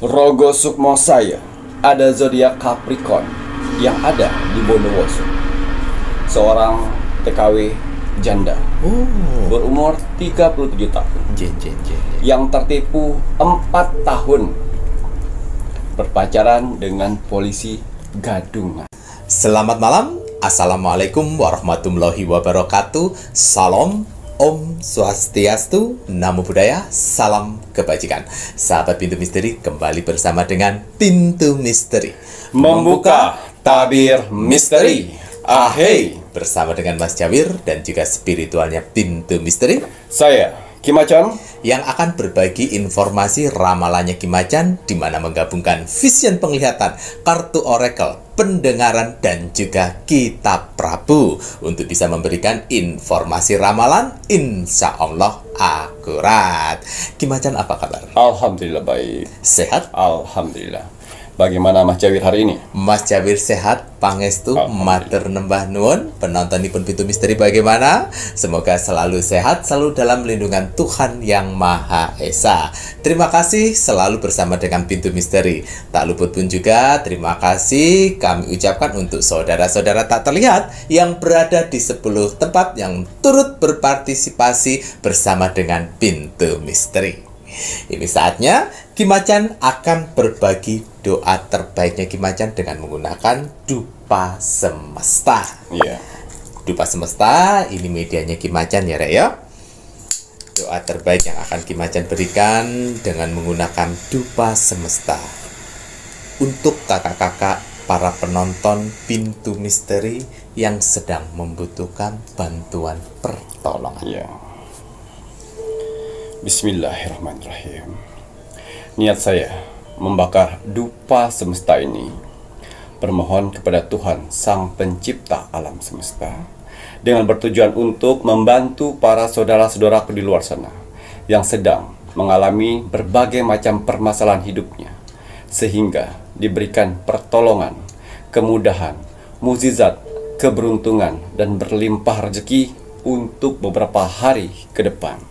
Rogo Sukmo saya ada zodiak Capricorn yang ada di Bondowoso. Seorang TKW janda berumur 37 tahun yang tertipu 4 tahun berpacaran dengan polisi gadungan. Selamat malam, Assalamualaikum warahmatullahi wabarakatuh. Salam, Om Swastiastu, Namo Buddhaya, salam kebajikan. Sahabat Pintu Misteri, kembali bersama dengan Pintu Misteri Membuka tabir misteri. Ahey, bersama dengan Mas Jawir dan juga spiritualnya Pintu Misteri, saya Kim Acan, yang akan berbagi informasi ramalannya Kim Acan, di mana menggabungkan vision penglihatan, kartu oracle, pendengaran, dan juga kitab Prabu untuk bisa memberikan informasi ramalan insya Allah akurat. Kim Acan, apa kabar? alhamdulillah baik. Sehat? Alhamdulillah. Bagaimana Mas Jawir hari ini? Mas Jawir sehat, pangestu, Alhamdulillah. matur nembah nuwun. Penontonipun Pintu Misteri bagaimana? Semoga selalu sehat, selalu dalam lindungan Tuhan Yang Maha Esa. Terima kasih selalu bersama dengan Pintu Misteri. Tak luput pun juga terima kasih kami ucapkan untuk saudara-saudara tak terlihat yang berada di 10 tempat yang turut berpartisipasi bersama dengan Pintu Misteri. Ini saatnya Kim Acan akan berbagi doa terbaiknya Kim Acan dengan menggunakan dupa semesta. Iya. Dupa semesta, ini medianya Kim Acan ya, Rek ya. Doa terbaik yang akan Kim Acan berikan dengan menggunakan dupa semesta. Untuk kakak-kakak para penonton Pintu Misteri yang sedang membutuhkan bantuan pertolongan. Iya. Bismillahirrahmanirrahim. Niat saya membakar dupa semesta ini bermohon kepada Tuhan Sang Pencipta alam semesta dengan bertujuan untuk membantu para saudara-saudaraku di luar sana yang sedang mengalami berbagai macam permasalahan hidupnya, sehingga diberikan pertolongan, kemudahan, mukjizat, keberuntungan, dan berlimpah rezeki untuk beberapa hari ke depan.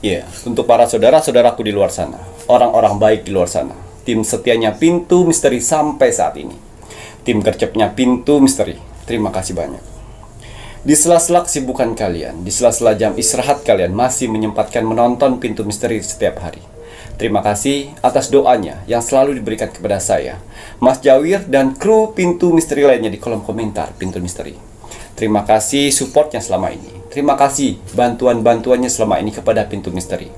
Ya, untuk para saudara-saudaraku di luar sana, orang-orang baik di luar sana, tim setianya Pintu Misteri sampai saat ini, tim gercepnya Pintu Misteri, terima kasih banyak. Di sela-sela kesibukan kalian, di sela-sela jam istirahat kalian masih menyempatkan menonton Pintu Misteri setiap hari. Terima kasih atas doanya yang selalu diberikan kepada saya, Mas Jawir, dan kru Pintu Misteri lainnya di kolom komentar Pintu Misteri. Terima kasih supportnya selama ini. Terima kasih bantuan-bantuannya selama ini kepada Pintu Misteri.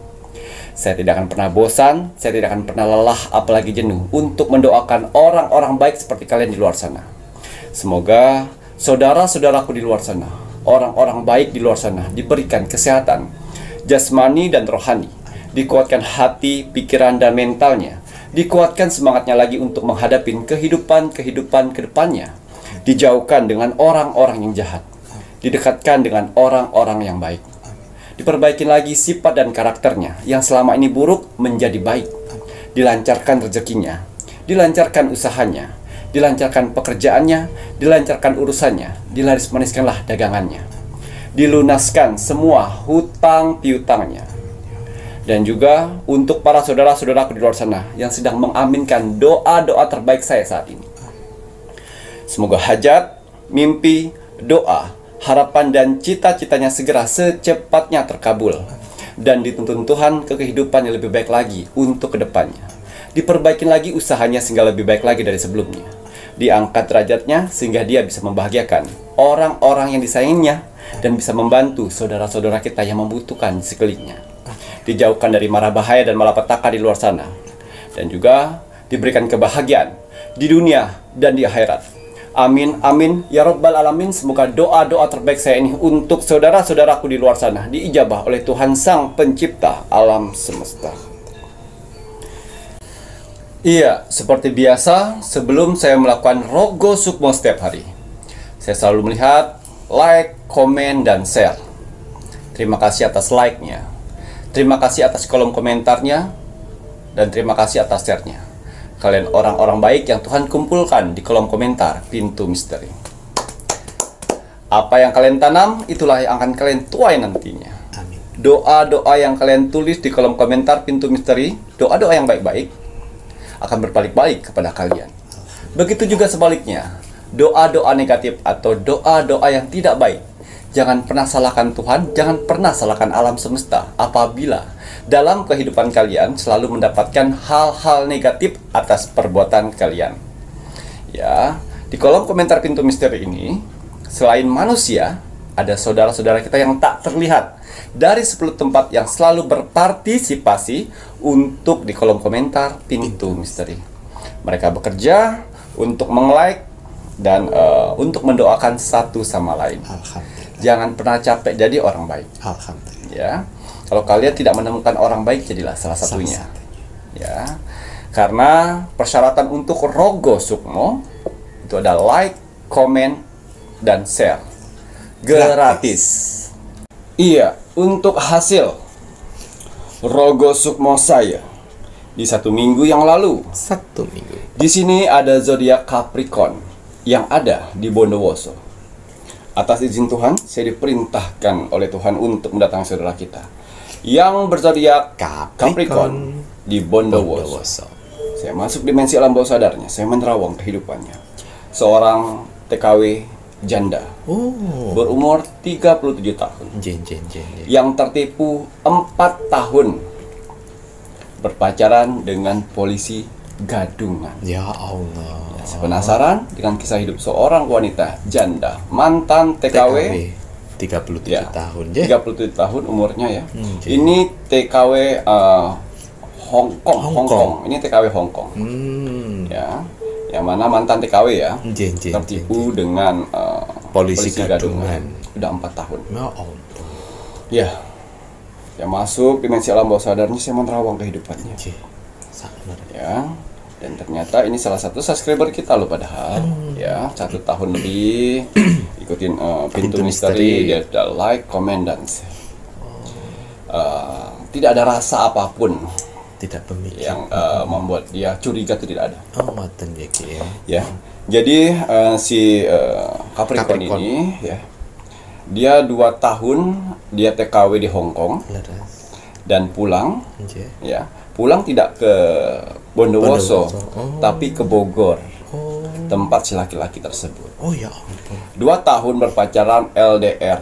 Saya tidak akan pernah bosan, saya tidak akan pernah lelah, apalagi jenuh untuk mendoakan orang-orang baik seperti kalian di luar sana. Semoga saudara-saudaraku di luar sana, orang-orang baik di luar sana, diberikan kesehatan jasmani dan rohani, dikuatkan hati, pikiran, dan mentalnya, dikuatkan semangatnya lagi untuk menghadapi kehidupan ke depannya, dijauhkan dengan orang-orang yang jahat, didekatkan dengan orang-orang yang baik, diperbaiki lagi sifat dan karakternya yang selama ini buruk menjadi baik, dilancarkan rezekinya, dilancarkan usahanya, dilancarkan pekerjaannya, dilancarkan urusannya, dilaris-maniskanlah dagangannya, dilunaskan semua hutang piutangnya. Dan juga untuk para saudara-saudaraku di luar sana yang sedang mengaminkan doa-doa terbaik saya saat ini, semoga hajat, mimpi, doa, harapan, dan cita-citanya segera secepatnya terkabul dan dituntun Tuhan ke kehidupan yang lebih baik lagi untuk kedepannya. Diperbaikin lagi usahanya sehingga lebih baik lagi dari sebelumnya. Diangkat derajatnya sehingga dia bisa membahagiakan orang-orang yang disayanginya dan bisa membantu saudara-saudara kita yang membutuhkan di sekelilingnya. Dijauhkan dari mara bahaya dan malapetaka di luar sana, dan juga diberikan kebahagiaan di dunia dan di akhirat. Amin, amin, ya Rabbal Alamin. Semoga doa-doa terbaik saya ini untuk saudara-saudaraku di luar sana diijabah oleh Tuhan Sang Pencipta alam semesta. Iya, seperti biasa, sebelum saya melakukan Rogo Sukmo setiap hari, saya selalu melihat like, komen, dan share. Terima kasih atas like-nya, terima kasih atas kolom komentarnya, dan terima kasih atas share-nya. Kalian orang-orang baik yang Tuhan kumpulkan di kolom komentar Pintu Misteri. Apa yang kalian tanam, itulah yang akan kalian tuai nantinya. Amin. doa-doa yang kalian tulis di kolom komentar Pintu Misteri, doa-doa yang baik-baik akan berbalik-balik kepada kalian. Begitu juga sebaliknya, doa-doa negatif atau doa-doa yang tidak baik, jangan pernah salahkan Tuhan, jangan pernah salahkan alam semesta apabila dalam kehidupan kalian selalu mendapatkan hal-hal negatif atas perbuatan kalian. Ya, di kolom komentar Pintu Misteri ini, selain manusia, ada saudara-saudara kita yang tak terlihat dari 10 tempat yang selalu berpartisipasi untuk di kolom komentar Pintu Misteri. Mereka bekerja untuk meng-like dan untuk mendoakan satu sama lain. Alhamdulillah. Jangan pernah capek jadi orang baik. Alhamdulillah. Ya, kalau kalian tidak menemukan orang baik, jadilah salah satunya. Ya, karena persyaratan untuk Rogo Sukmo itu ada like, comment, dan share. Gratis. Iya, untuk hasil Rogo Sukmo saya di 1 minggu yang lalu. 1 minggu. Di sini ada zodiak Capricorn yang ada di Bondowoso. Atas izin Tuhan, saya diperintahkan oleh Tuhan untuk mendatangi saudara kita yang berzodiak Capricorn di Bondowoso. Saya masuk dimensi alam bawah sadarnya, saya menerawang kehidupannya. Seorang TKW janda berumur 37 tahun yang tertipu 4 tahun berpacaran dengan polisi gadungan. Ya Allah. Saya penasaran dengan kisah hidup seorang wanita janda mantan TKW 37 tahun. 37 tahun umurnya ya. Ini TKW Hong Kong. Ini TKW Hong Kong. Ya. Yang mana mantan TKW ya. Tertipu dengan polisi gadungan. Udah 4 tahun. Ya Allah. Ya. Yang masuk dimensi alam bawah sadarnya, saya menerawang kehidupannya. Ya. Dan ternyata ini salah satu subscriber kita loh padahal. Ya, 1 tahun lebih ikutin Pintu Misteri. Dia ada like, comment, dan share. Tidak ada rasa apapun yang membuat dia curiga, itu tidak ada. Ya. Jadi si Capricorn ini ya, dia 2 tahun dia TKW di Hong Kong dan pulang. Ya, pulang tidak ke Bondowoso, tapi ke Bogor, tempat si laki-laki tersebut. 2 tahun berpacaran LDR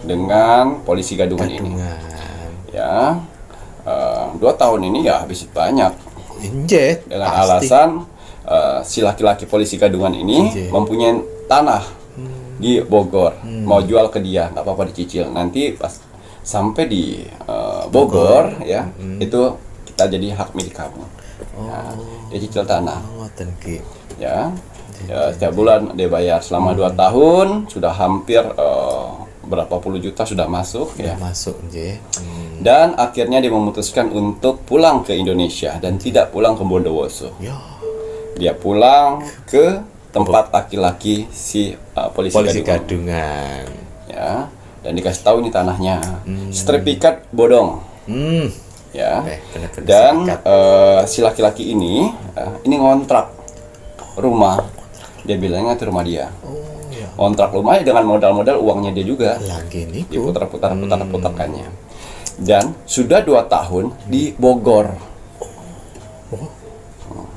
dengan polisi gadungan ini. Ya, 2 tahun ini ya habis banyak dengan alasan si laki-laki polisi gadungan ini mempunyai tanah di Bogor, mau jual ke dia, nggak apa-apa dicicil, nanti pas sampai di Bogor ya itu kita jadi hak milik kamu. Dia cicil tanah ya, setiap bulan dia bayar selama 2 tahun, sudah hampir berapa puluh juta sudah masuk ya. Dan akhirnya dia memutuskan untuk pulang ke Indonesia dan tidak pulang ke Bondowoso. Dia pulang ke tempat laki-laki si polisi gadungan. Ya, dan dikasih tahu ini tanahnya. Sertifikat bodong. Ya. Dan si laki-laki ini ngontrak rumah. Dia bilangnya itu rumah dia. Kontrak rumahnya dengan modal-modal uangnya dia juga. Diputar-putarkannya. Dan sudah 2 tahun di Bogor.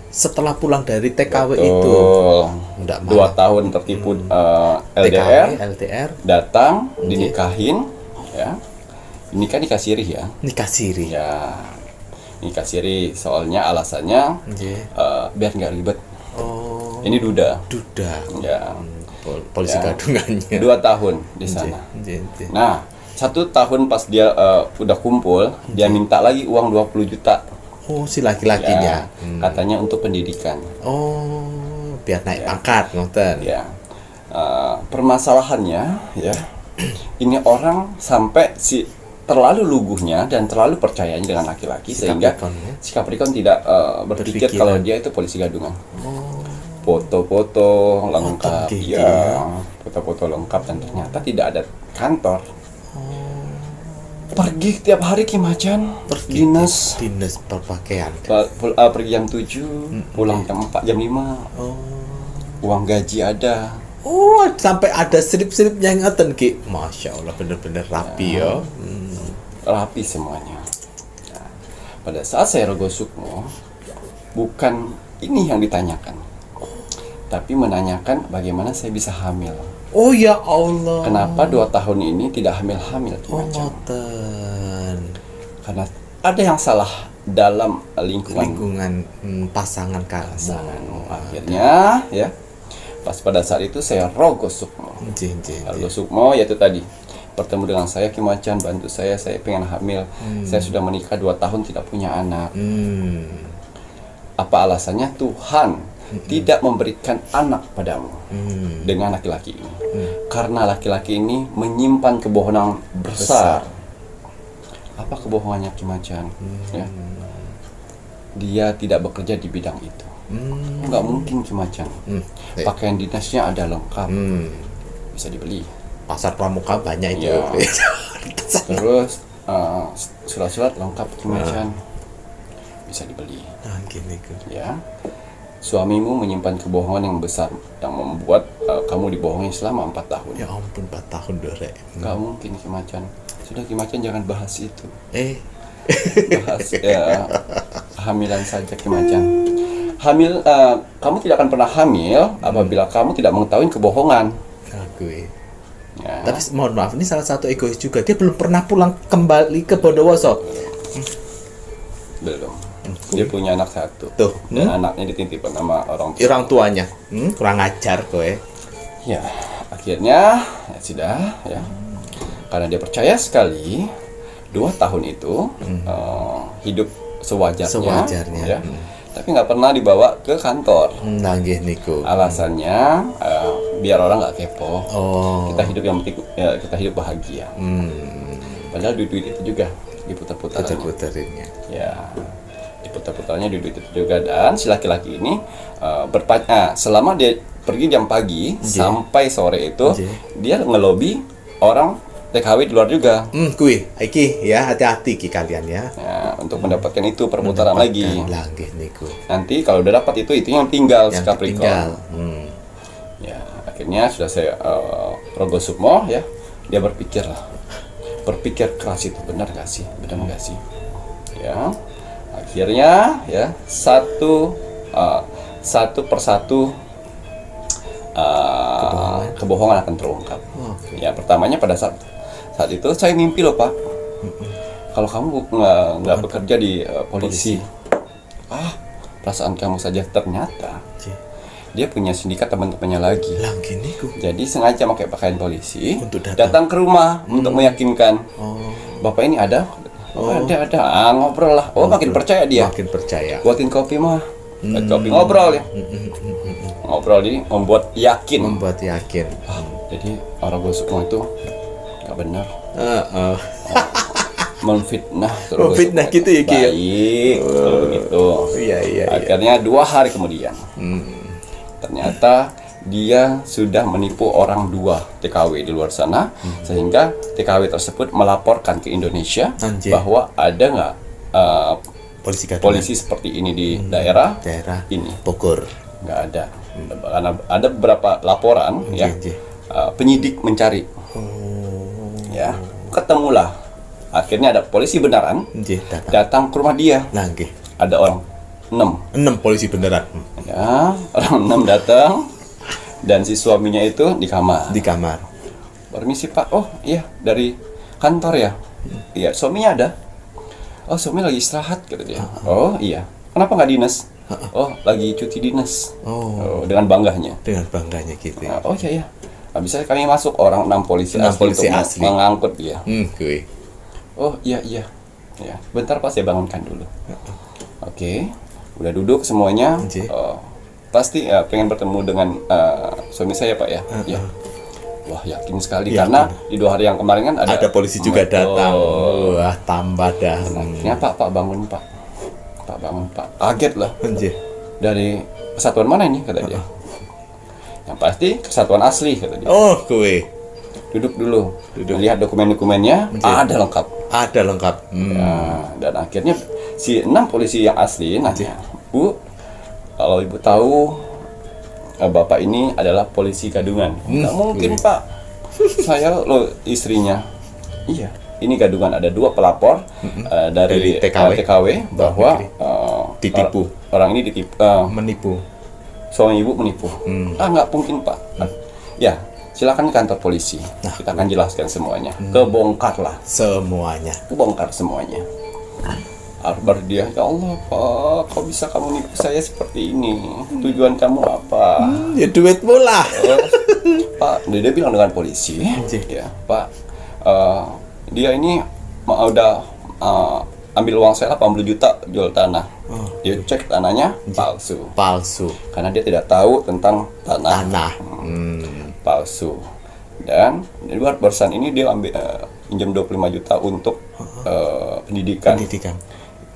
Setelah pulang dari TKW. Betul. Itu 2 tahun tertipu LDR, datang dinikahin ya. Nikah siri ya. Nikah siri. Ya. Nikah siri soalnya alasannya biar nggak ribet. Ini duda. Ya. Polisi gadungannya. 2 tahun di sana. Nah, 1 tahun pas dia udah kumpul, dia minta lagi uang 20 juta. Si laki-lakinya. Katanya untuk pendidikan. Biar naik pangkat, ngoten. Ya. Permasalahannya ya, ini orang sampai si terlalu luguhnya dan terlalu percayanya dengan laki-laki sehingga si Capricorn tidak berpikir kalau dia itu polisi gadungan. Foto-foto lengkap, foto-foto lengkap, dan ternyata tidak ada kantor. Pergi tiap hari Kimacan, dinas berpakaian. Pergi jam 7, pulang jam 4, jam 5. Uang gaji ada. Sampai ada slip-slipnya ngoten Ki. Masya Allah, bener-bener rapi ya. rapi semuanya. Nah, pada saat saya rogo sukmo, bukan ini yang ditanyakan, tapi menanyakan bagaimana saya bisa hamil. Oh ya Allah. Kenapa 2 tahun ini tidak hamil-hamil? Oh ngoten. Karena ada yang salah dalam Lingkungan pasangan kamu. Akhirnya ya, pas pada saat itu saya rogo sukmo. Rogo sukmo yaitu tadi bertemu dengan saya, Ki Macan bantu saya pengen hamil. Saya sudah menikah 2 tahun tidak punya anak. Apa alasannya? Tuhan tidak memberikan anak padamu dengan laki-laki ini. Karena laki-laki ini menyimpan kebohongan besar. Apa kebohongannya, Ki Macan? Ya. Dia tidak bekerja di bidang itu. Nggak mungkin, Ki Macan. Pakaian dinasnya ada lengkap, bisa dibeli. Pasar pramuka banyak itu. Ya. Terus surat-surat lengkap, Ki Macan, bisa dibeli. Nah, gini Ya. Suamimu menyimpan kebohongan yang besar yang membuat kamu dibohongi selama 4 tahun. Ya ampun, 4 tahun Dore. Nggak mungkin, Ki Macan. Sudah, Ki Macan, jangan bahas itu. Bahas ya kehamilan saja, Ki Macan. Hamil, kamu tidak akan pernah hamil apabila kamu tidak mengetahui kebohongan. Ya. Tapi mohon maaf, ini salah satu egois juga. Dia belum pernah pulang kembali ke Bondowoso. Belum. Dia punya anak 1. Tuh. Dan anaknya dititipkan sama orang tuanya. Kurang ajar kowe. Ya, akhirnya ya sudah ya. Karena dia percaya sekali 2 tahun itu hidup sewajarnya. Ya. Tapi nggak pernah dibawa ke kantor. Nggih niku. Alasannya biar orang nggak kepo. Kita hidup yang penting, ya, kita hidup bahagia. Padahal duit itu juga diputar-putarinnya. Ya, diputar-putarnya duit itu juga. Dan si laki-laki ini selama dia pergi jam pagi sampai sore itu dia ngelobi orang TKW di luar juga. Kui, iki ya, hati-hati ki kalian ya. Untuk mendapatkan itu perputaran lagi. Niku. Nanti kalau udah dapat itu yang tinggal si Capricorn. Ya, akhirnya sudah saya rogo sukmo ya. Dia berpikir keras, itu benar nggak sih? Ya. Akhirnya ya satu persatu kebohongan akan terungkap. Ya, pertamanya pada saat itu saya mimpi loh, Pak. Kalau kamu nggak bekerja di polisi. Perasaan kamu saja. Ternyata dia punya sindikat teman-temannya lagi. Jadi sengaja pakai pakaian polisi untuk datang ke rumah untuk meyakinkan. Bapak ini ada? Ada. Ngobrol lah. Makin percaya dia. Buatin kopi mah. Kopi ngobrol ya. Ngobrol ini membuat yakin. Jadi orang gosok itu nggak benar. Memfitnah gitu ya, Ki. Baik, kalau begitu. Iya. Akhirnya 2 hari kemudian, ternyata dia sudah menipu orang 2 TKW di luar sana, sehingga TKW tersebut melaporkan ke Indonesia bahwa ada nggak polisi seperti ini di daerah ini. Bogor. Nggak ada. Karena ada beberapa laporan ya. Penyidik mencari. Ya, ketemulah. Akhirnya ada polisi beneran datang ke rumah dia. Ada orang 6 polisi beneran. Ya, orang 6 datang dan si suaminya itu di kamar. Permisi, Pak. Oh iya, dari kantor ya. Iya, suaminya ada. Oh, suami lagi istirahat, kata dia. Oh iya, kenapa nggak dinas? Oh, lagi cuti dinas. Dengan bangganya gitu. Oh iya. Bisa kami masuk, orang 6 polisi asli mengangkut dia. Oh iya. Ya, bentar Pak, saya bangunkan dulu. Oke, udah duduk semuanya. Pasti pengen bertemu dengan suami saya, Pak ya. Ya. Wah, yakin sekali karena di 2 hari yang kemarin kan ada polisi juga datang. Wah, tambah dah. Akhirnya Pak bangun Pak. Kaget lah. Dari kesatuan mana ini, kata dia. Yang pasti kesatuan asli, kata dia. Oh, kowe. Duduk dulu. Lihat dokumen-dokumennya, ada lengkap. Ya, dan akhirnya si 6 polisi yang asli nanya, Bu, kalau Ibu tahu Bapak ini adalah polisi gadungan. Nggak mungkin, Pak. Saya loh istrinya. Iya. ini gadungan ada dua pelapor dari TKW bahwa ditipu. Orang ini ditipu, Menipu. suami ibu menipu. Nggak mungkin Pak. Ya, silakan ke kantor polisi. Kita akan jelaskan semuanya. Kebongkar semuanya. Baru dia, ya Allah Pak, kok bisa kamu nipu saya seperti ini? Tujuan kamu apa? Ya duit pula. Pak, dia bilang dengan polisi, ya Pak, dia ini udah ambil uang saya 80 juta jual tanah. Dia cek tanahnya palsu. Karena dia tidak tahu tentang tanah. Palsu. Dan di luar barusan ini dia ambil pinjam 25 juta untuk pendidikan.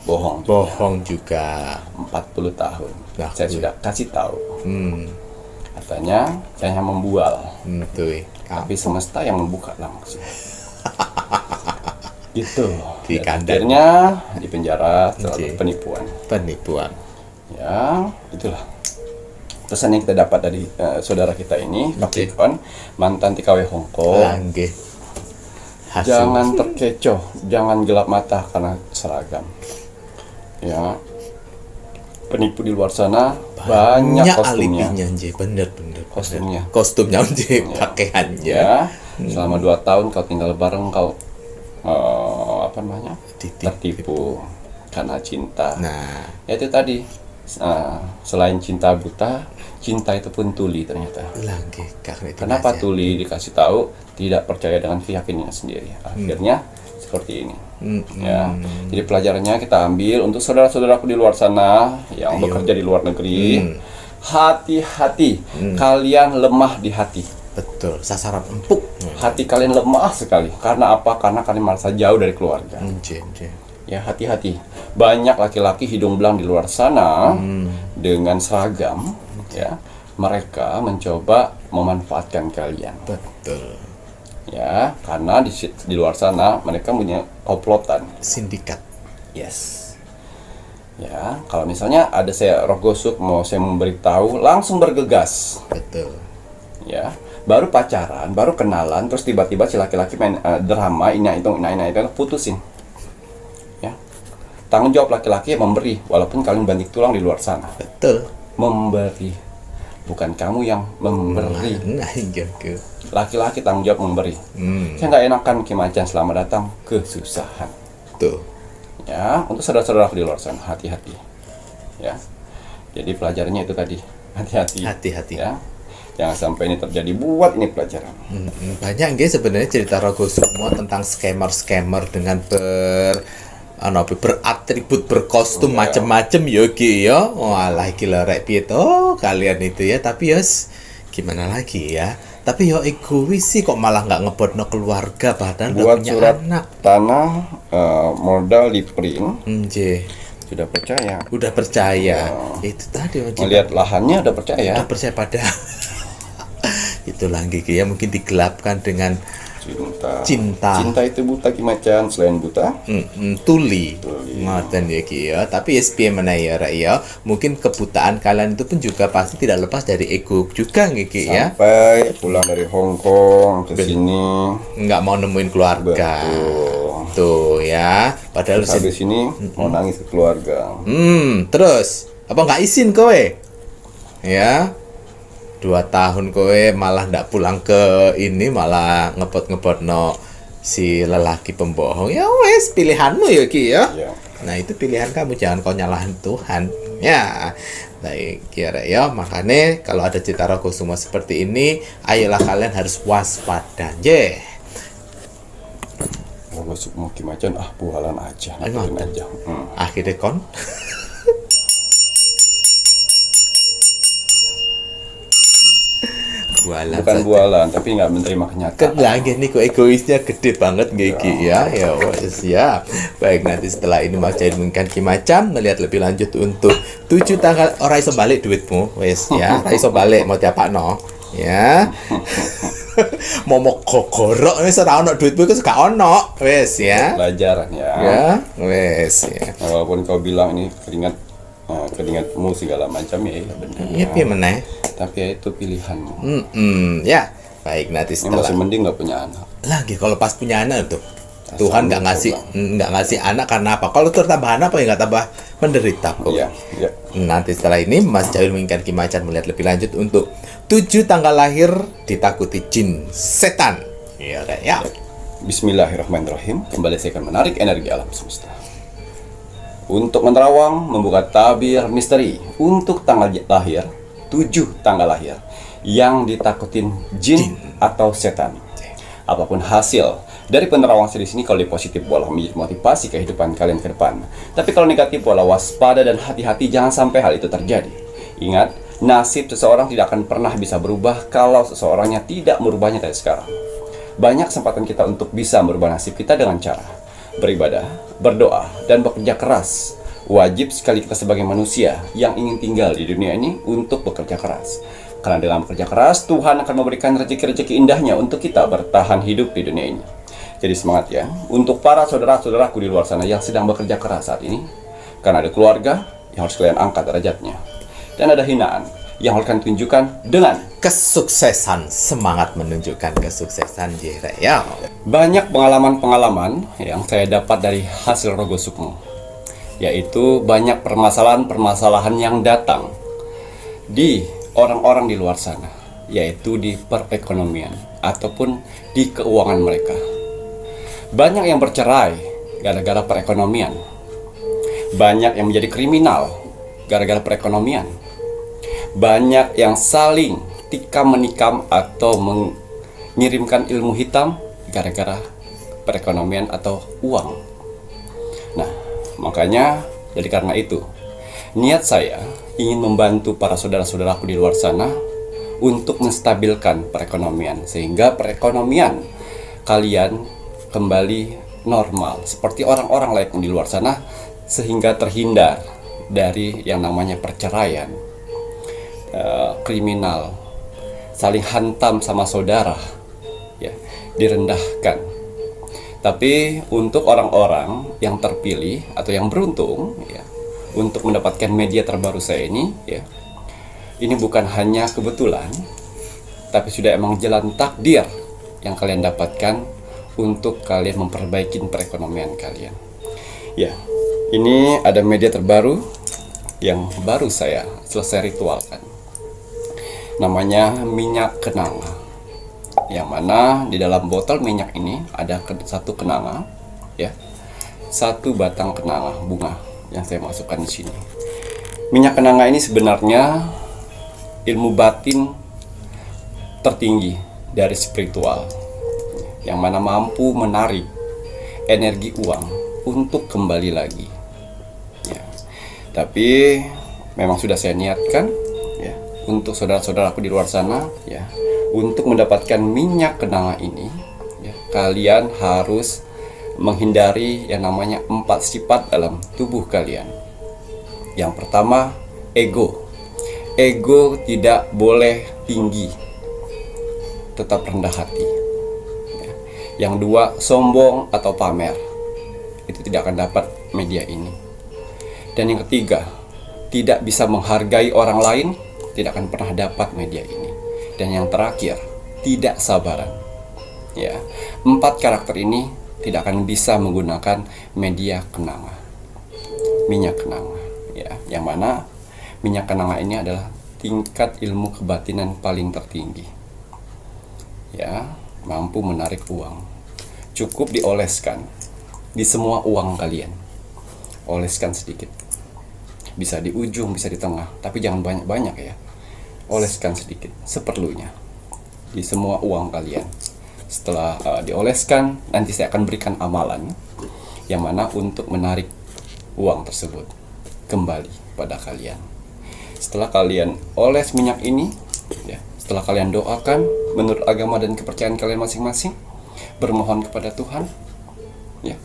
Bohong juga. 40 tahun. Saya sudah kasih tahu. Katanya saya hanya membual. Tapi semesta yang membuka langsung. Gitu. Akhirnya di penjara setelah penipuan. Ya, itulah pesan yang kita dapat dari saudara kita ini, Capricorn, mantan TKW Hong Kong. Jangan terkecoh, jangan gelap mata karena seragam. Ya, penipu di luar sana banyak kostumnya. Bener. Kostumnya, pakaiannya. Ya, selama 2 tahun kau tinggal bareng, kau tertipu karena cinta. Ya itu tadi, selain cinta buta, cinta itu pun tuli ternyata. Kenapa tuli? Dikasih tahu tidak percaya dengan keyakinannya sendiri. Akhirnya seperti ini. Ya, jadi pelajarannya kita ambil untuk saudara-saudaraku di luar sana yang bekerja di luar negeri. Hati-hati, kalian lemah di hati. Betul, sasaran empuk. Hati kalian lemah sekali. Karena apa? Karena kalian merasa jauh dari keluarga. Ya, hati-hati. Banyak laki-laki hidung belang di luar sana dengan seragam. Ya, mereka mencoba memanfaatkan kalian. Betul. Ya, karena di luar sana mereka punya komplotan. Sindikat. Yes. Ya, kalau misalnya ada saya roh gosok mau saya memberitahu, langsung bergegas. Betul. Ya, baru pacaran, baru kenalan, terus tiba-tiba si laki-laki main drama ini itu putusin. Ya, tanggung jawab laki-laki yang memberi, walaupun kalian banting tulang di luar sana. Betul. Memberi, bukan kamu yang memberi. Laki-laki tanggung jawab memberi. Saya nggak enakan Kimacan selamat datang kesusahan. Tuh. Ya, untuk saudara-saudara di luar sana, hati-hati. Ya, jadi pelajarannya itu tadi, hati-hati. Ya. Jangan sampai ini terjadi, buat ini pelajaran. Banyak sebenarnya cerita Rogo semua tentang scammer dengan beratribut, berkostum macem-macem ya. Walah gila rek piye to kalian itu ya, tapi gimana lagi ya. Tapi egois sih kok malah nggak ngebotno keluarga padahal udah punya surat anak. Tanah modal di print. Sudah percaya. Itu tadi melihat lahannya udah percaya pada itu lagi ya, mungkin digelapkan dengan cinta itu buta Kimacan, selain buta tuli ngoten ya. Tapi piye meneh ya mungkin kebutaan kalian itu pun juga pasti tidak lepas dari ego juga ya, sampai pulang dari Hong Kong ke sini nggak mau nemuin keluarga. Betul. Tuh ya, padahal habis sini mau nangis ke keluarga. Terus apa nggak izin kowe ya? 2 tahun kowe malah ndak pulang ke ini, malah ngepot no si lelaki pembohong. Ya wes, pilihanmu ya Ki ya. Nah itu pilihan kamu, jangan kau nyalahin Tuhan ya. Baik kira ya, makanya kalau ada cerita Rogo semua seperti ini, ayolah kalian harus waspada Rogo semua Kimacan bualan aja. Akhirnya kon bukan bualan, tapi nggak menerima kenyataan. Lagi nih kok egoisnya gede banget Geki ya. Ya wes ya. Baik, nanti setelah ini Mas Jain mungkin Kimacan melihat lebih lanjut untuk 7 tanggal ora iso balik duitmu wes ya. Ora iso balik mau diapakno ya. Momok gogorok wis ora ono duitmu iku gak ono wes ya. Pelajaran ya. Ya, wes ya. Walaupun kau bilang ini keringatmu segala macam ya benar. Iya piye meneh. Tapi ya itu pilihanmu. Ya, baik nanti setelah. Masih mending nggak punya anak. Lagi kalau pas punya anak tuh. Tuhan nggak ngasih anak karena apa? Kalau tambah anak apa ya nggak tambah menderita kok. Iya, iya. Nanti setelah ini Mas Jahil menginginkan Ki Macan melihat lebih lanjut untuk 7 tanggal lahir ditakuti jin setan. Iya kan ya. Bismillahirrahmanirrahim. Kembali saya akan menarik energi alam semesta. Untuk menerawang membuka tabir misteri untuk tanggal lahir, 7 tanggal lahir yang ditakutin jin atau setan. Apapun hasil dari penerawang di sini, kalau di positif boleh menjadi motivasi kehidupan kalian ke depan. Tapi kalau negatif boleh waspada dan hati-hati, jangan sampai hal itu terjadi. Ingat, nasib seseorang tidak akan pernah bisa berubah kalau seseorangnya tidak merubahnya dari sekarang. Banyak kesempatan kita untuk bisa merubah nasib kita dengan cara beribadah, berdoa, dan bekerja keras. Wajib sekali kita sebagai manusia yang ingin tinggal di dunia ini untuk bekerja keras. Karena dengan bekerja keras, Tuhan akan memberikan rezeki-rezeki indahnya untuk kita bertahan hidup di dunia ini. Jadi semangat ya, untuk para saudara-saudaraku di luar sana yang sedang bekerja keras saat ini. Karena ada keluarga yang harus kalian angkat derajatnya. Dan ada hinaan yang harus kalian tunjukkan dengan kesuksesan. Semangat menunjukkan kesuksesan Jere ya. Banyak pengalaman-pengalaman yang saya dapat dari hasil Rogo Sukmo. Yaitu banyak permasalahan-permasalahan yang datang di orang-orang di luar sana. Yaitu di perekonomian ataupun di keuangan mereka. Banyak yang bercerai gara-gara perekonomian. Banyak yang menjadi kriminal gara-gara perekonomian. Banyak yang saling tikam menikam atau mengirimkan ilmu hitam gara-gara perekonomian atau uang. Nah, makanya jadi karena itu niat saya ingin membantu para saudara-saudaraku di luar sana untuk menstabilkan perekonomian, sehingga perekonomian kalian kembali normal seperti orang-orang lain di luar sana, sehingga terhindar dari yang namanya perceraian, kriminal, saling hantam sama saudara, ya, direndahkan. Tapi untuk orang-orang yang terpilih atau yang beruntung, ya, untuk mendapatkan media terbaru saya ini, ya, ini bukan hanya kebetulan, tapi sudah emang jalan takdir yang kalian dapatkan untuk kalian memperbaiki perekonomian kalian. Ya, ini ada media terbaru yang baru saya selesai ritualkan. Namanya minyak kenanga. Yang mana di dalam botol minyak ini ada satu kenanga, ya, satu batang kenanga bunga yang saya masukkan di sini. Minyak kenanga ini sebenarnya ilmu batin tertinggi dari spiritual, yang mana mampu menarik energi uang untuk kembali lagi. Ya. Tapi memang sudah saya niatkan, ya, untuk saudara-saudaraku di luar sana, ya, untuk mendapatkan minyak kenanga ini, ya, kalian harus menghindari yang namanya 4 sifat dalam tubuh kalian. Yang pertama, ego. Ego tidak boleh tinggi, tetap rendah hati. Yang dua, sombong atau pamer. Itu tidak akan dapat media ini. Dan yang ketiga, tidak bisa menghargai orang lain, tidak akan pernah dapat media ini. Dan yang terakhir, tidak sabaran. Ya, 4 karakter ini tidak akan bisa menggunakan media kenanga, minyak kenanga. Ya, yang mana minyak kenanga ini adalah tingkat ilmu kebatinan paling tertinggi. Ya, mampu menarik uang. Cukup dioleskan di semua uang kalian. Oleskan sedikit. Bisa di ujung, bisa di tengah, tapi jangan banyak-banyak ya. Oleskan sedikit, seperlunya di semua uang kalian. Setelah dioleskan, nanti saya akan berikan amalan yang mana untuk menarik uang tersebut kembali pada kalian. Setelah kalian oles minyak ini, ya, setelah kalian doakan menurut agama dan kepercayaan kalian masing-masing, bermohon kepada Tuhan, ya,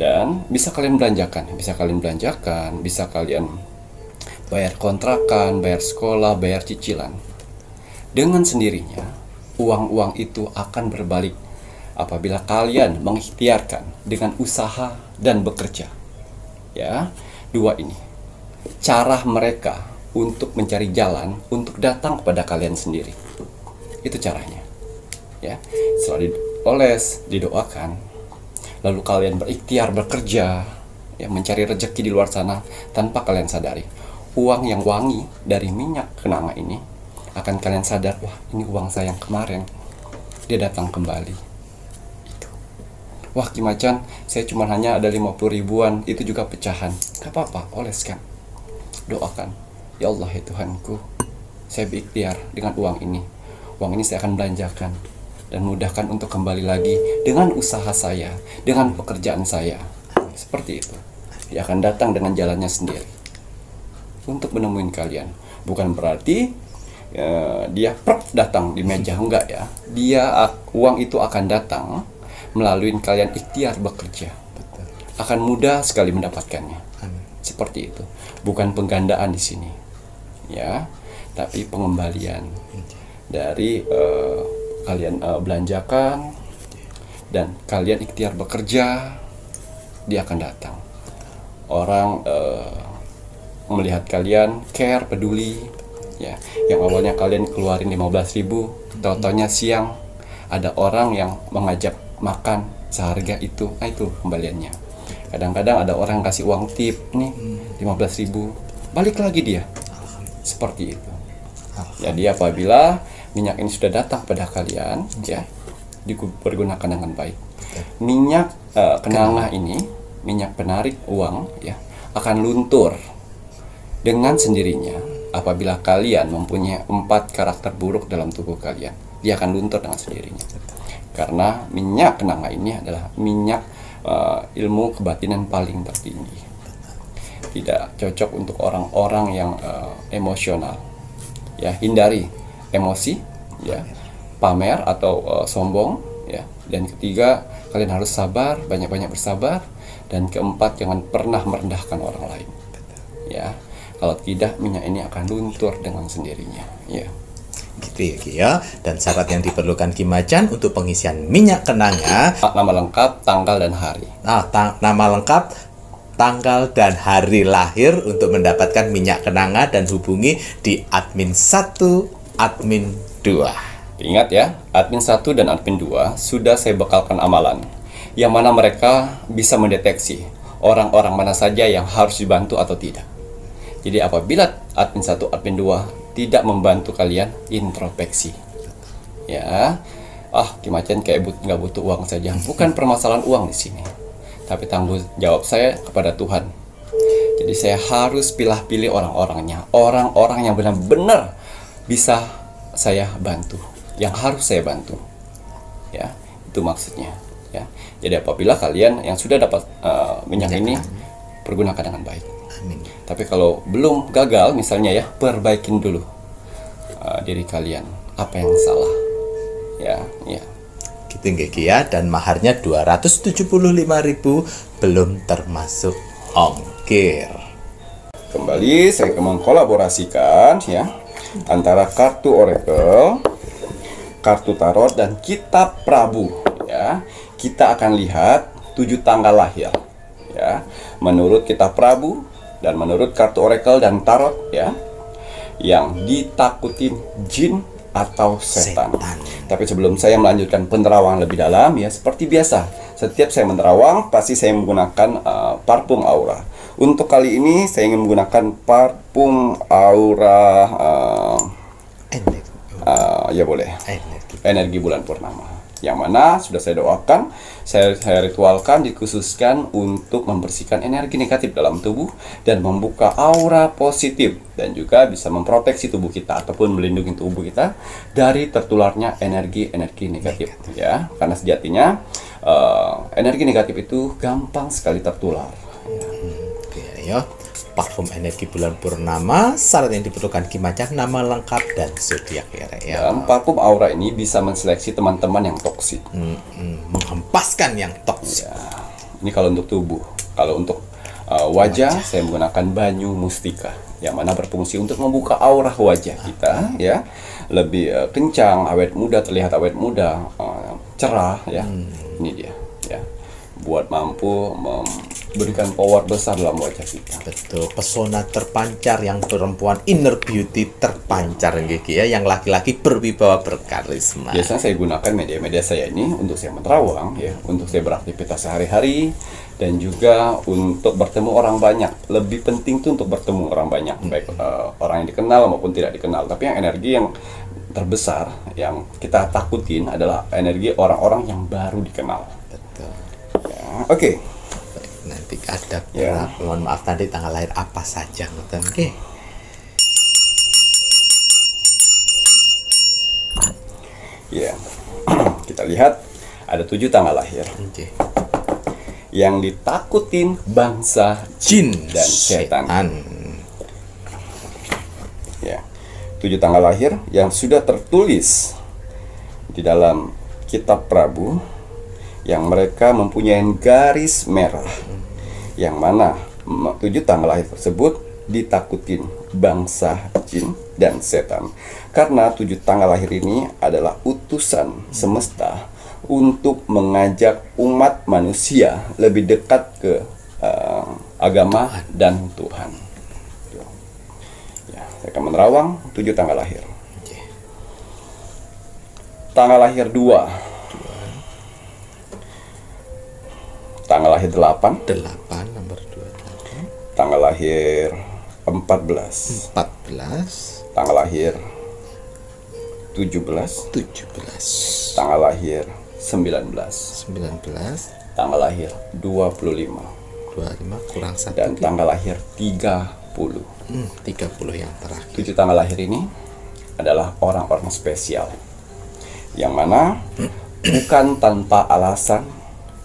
dan bisa kalian belanjakan, bisa kalian bayar kontrakan, bayar sekolah, bayar cicilan. Dengan sendirinya uang-uang itu akan berbalik apabila kalian mengikhtiarkan dengan usaha dan bekerja. Ya, 2 ini cara mereka untuk mencari jalan untuk datang kepada kalian sendiri. Itu caranya. Ya, setelah dioles, didoakan, lalu kalian berikhtiar bekerja, ya, mencari rezeki di luar sana tanpa kalian sadari, uang yang wangi dari minyak kenanga ini akan kalian sadar, wah ini uang saya yang kemarin, dia datang kembali. Itu. Wah Ki Macan, saya cuma hanya ada 50 ribuan, itu juga pecahan. Gak apa-apa, oleskan. Doakan, ya Allah ya Tuhanku, saya berikhtiar dengan uang ini. Uang ini saya akan belanjakan dan mudahkan untuk kembali lagi dengan usaha saya, dengan pekerjaan saya. Seperti itu. Dia akan datang dengan jalannya sendiri untuk menemuin kalian. Bukan berarti dia datang di meja, enggak ya. Uang itu akan datang melalui kalian ikhtiar bekerja. Akan mudah sekali mendapatkannya. Seperti itu. Bukan penggandaan di sini. Ya, tapi pengembalian dari kalian belanjakan dan kalian ikhtiar bekerja, dia akan datang. Orang melihat kalian care, peduli, ya. Yang awalnya kalian keluarin 15.000, tau-taunya siang ada orang yang mengajak makan seharga itu. Nah, itu kembaliannya. Kadang-kadang ada orang kasih uang tip nih 15.000, balik lagi dia. Seperti itu. Jadi apabila minyak ini sudah datang pada kalian, ya, dipergunakan dengan baik. Minyak kenanga ini, minyak penarik uang, ya, akan luntur dengan sendirinya apabila kalian mempunyai 4 karakter buruk dalam tubuh kalian. Dia akan luntur dengan sendirinya. Karena minyak kenanga ini adalah minyak ilmu kebatinan paling tertinggi. Tidak cocok untuk orang-orang yang emosional. Ya, hindari emosi, ya, pamer atau sombong, ya. Dan ketiga, kalian harus sabar, banyak-banyak bersabar. Dan keempat, jangan pernah merendahkan orang lain. Ya, kalau tidak minyak ini akan luntur dengan sendirinya. Ya. Gitu ya Ki ya. Dan syarat yang diperlukan Ki Macan untuk pengisian minyak kenanga, Nama lengkap, tanggal dan hari. nama lengkap, tanggal dan hari lahir untuk mendapatkan minyak kenanga, dan hubungi di admin 1, admin 2. Ingat ya, admin 1 dan admin 2 sudah saya bekalkan amalan, yang mana mereka bisa mendeteksi orang-orang mana saja yang harus dibantu atau tidak. Jadi apabila admin 1, admin 2 tidak membantu kalian, introspeksi. Ya, Ki Macan kayak nggak butuh uang saja. Bukan permasalahan uang di sini, tapi tanggung jawab saya kepada Tuhan. Jadi saya harus pilih-pilih orang-orangnya, orang-orang yang benar-benar bisa saya bantu, yang harus saya bantu. Ya, itu maksudnya. Ya, jadi apabila kalian yang sudah dapat minyak ini, pergunakan dengan baik. Amin. Tapi kalau belum, gagal misalnya, ya, perbaikin dulu diri kalian, apa yang salah. Ya. Gitu nggih Ki ya. Dan maharnya 275.000 belum termasuk ongkir. Kembali saya mengkolaborasikan, ya, antara kartu oracle, kartu tarot, dan kitab Prabu. Ya, kita akan lihat 7 tanggal lahir. Ya, menurut kitab Prabu dan menurut kartu oracle dan tarot, ya, yang ditakutin jin atau setan. Tapi sebelum saya melanjutkan penerawangan lebih dalam, ya, seperti biasa, setiap saya menerawang pasti saya menggunakan parfum aura. Untuk kali ini saya ingin menggunakan parfum aura ya boleh, energi bulan purnama, yang mana sudah saya doakan, saya ritualkan, dikhususkan untuk membersihkan energi negatif dalam tubuh dan membuka aura positif, dan juga bisa memproteksi tubuh kita ataupun melindungi tubuh kita dari tertularnya energi-energi negatif. Ya, karena sejatinya energi negatif itu gampang sekali tertular. Ya, parfum energi bulan purnama, syarat yang diperlukan Ki Macan, nama lengkap dan zodiak ya. Dan parfum aura ini bisa menseleksi teman-teman yang toksik. Menghempaskan yang toksik. Ya, ini kalau untuk tubuh. Kalau untuk wajah, saya menggunakan banyu mustika, yang mana berfungsi untuk membuka aura wajah kita, ya, lebih kencang, awet muda, terlihat awet muda, cerah, ya. Ini dia, ya, buat mampu berikan power besar dalam wajah kita. Betul, pesona terpancar yang perempuan, inner beauty terpancar Gigi ya, yang laki-laki berwibawa, berkarisma. Biasanya saya gunakan media-media saya ini untuk saya menerawang ya, untuk saya beraktivitas sehari-hari, dan juga untuk bertemu orang banyak. Lebih penting tuh untuk bertemu orang banyak, baik orang yang dikenal maupun tidak dikenal. Tapi yang energi yang terbesar yang kita takutin adalah energi orang-orang yang baru dikenal. Betul. Ya, oke. Nanti ada Ya. mohon maaf tadi tanggal lahir apa saja ngoten nggih. Ya, kita lihat ada 7 tanggal lahir. Nggih. Yang ditakutin bangsa Jin dan setan. setan. Ya, 7 tanggal lahir yang sudah tertulis di dalam kitab Prabu, yang mereka mempunyai garis merah, yang mana 7 tanggal lahir tersebut ditakutin bangsa jin dan setan, karena 7 tanggal lahir ini adalah utusan semesta untuk mengajak umat manusia lebih dekat ke agama dan Tuhan. Ya, saya akan menerawang 7 tanggal lahir. Nggih. Tanggal lahir 2, tanggal lahir 8, 8 nomor 2. tanggal lahir 14, 14, tanggal lahir 17, 17, tanggal lahir 19, 19, tanggal lahir 25, 25 kurang 1 dan tanggal lahir 30. 30 yang terakhir. 7 tanggal lahir ini adalah orang-orang spesial, yang mana bukan tanpa alasan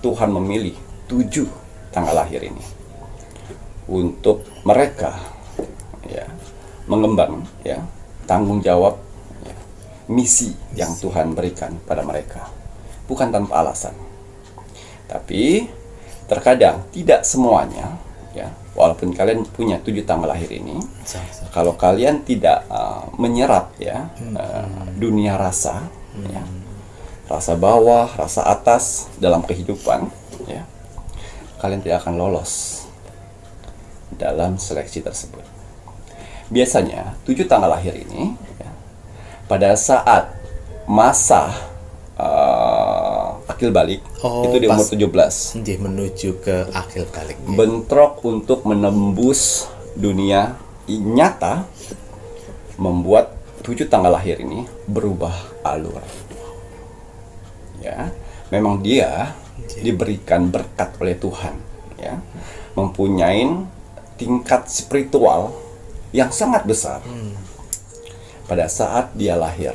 Tuhan memilih 7 tanggal lahir ini untuk mereka ya mengemban ya tanggung jawab ya, misi yang Tuhan berikan pada mereka, bukan tanpa alasan. Tapi terkadang tidak semuanya ya, walaupun kalian punya 7 tanggal lahir ini, kalau kalian tidak menyerap ya dunia rasa ya, rasa bawah, rasa atas dalam kehidupan ya, kalian tidak akan lolos dalam seleksi tersebut. Biasanya 7 tanggal lahir ini ya, pada saat masa akil balik, itu di umur 17, Nggih, menuju ke akil balik. bentrok untuk menembus dunia nyata, membuat 7 tanggal lahir ini berubah alur. Ya, memang dia diberikan berkat oleh Tuhan, ya, mempunyai tingkat spiritual yang sangat besar pada saat dia lahir,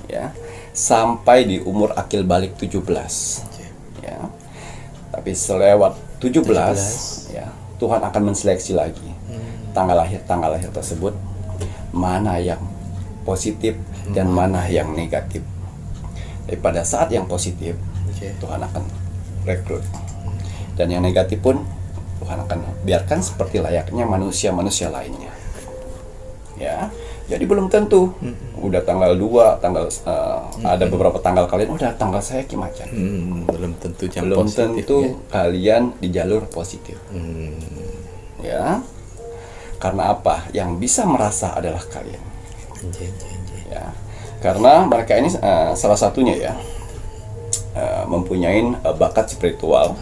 ya, sampai di umur akil balik 17, ya. Tapi selewat 17, ya, Tuhan akan menseleksi lagi tanggal lahir tersebut, mana yang positif dan mana yang negatif. Tapi pada saat yang positif, Tuhan akan rekrut, dan yang negatif pun Tuhan akan biarkan seperti layaknya manusia-manusia lainnya. Ya, jadi belum tentu udah tanggal 2, ada beberapa tanggal kalian udah tanggal saya kimacan. Belum tentu jam Belum positif, tentu ya. kalian di jalur positif. Ya. Karena apa? Yang bisa merasa adalah kalian. Ya. Karena mereka ini salah satunya ya, mempunyai bakat spiritual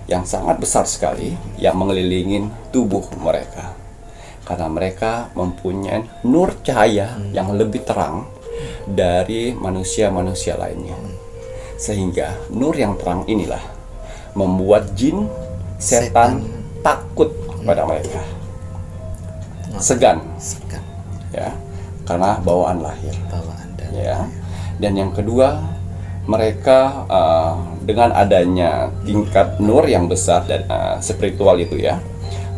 yang sangat besar sekali, yang mengelilingi tubuh mereka, karena mereka mempunyai nur cahaya yang lebih terang dari manusia-manusia lainnya, sehingga nur yang terang inilah membuat jin setan takut kepada mereka, segan ya, karena bawaan lahir. Ya. Dan yang kedua, mereka dengan adanya tingkat nur yang besar dan spiritual itu ya,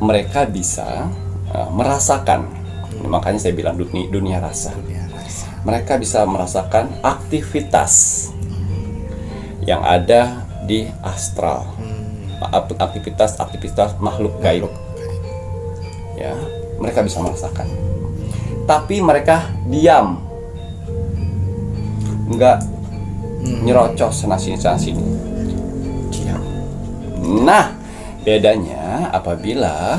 mereka bisa merasakan. Makanya saya bilang dunia rasa. Mereka bisa merasakan aktivitas yang ada di astral, aktivitas makhluk gaib. Ya, mereka bisa merasakan. Tapi mereka diam, nggak nyerocos sana sini. Diam. Nah, Bedanya apabila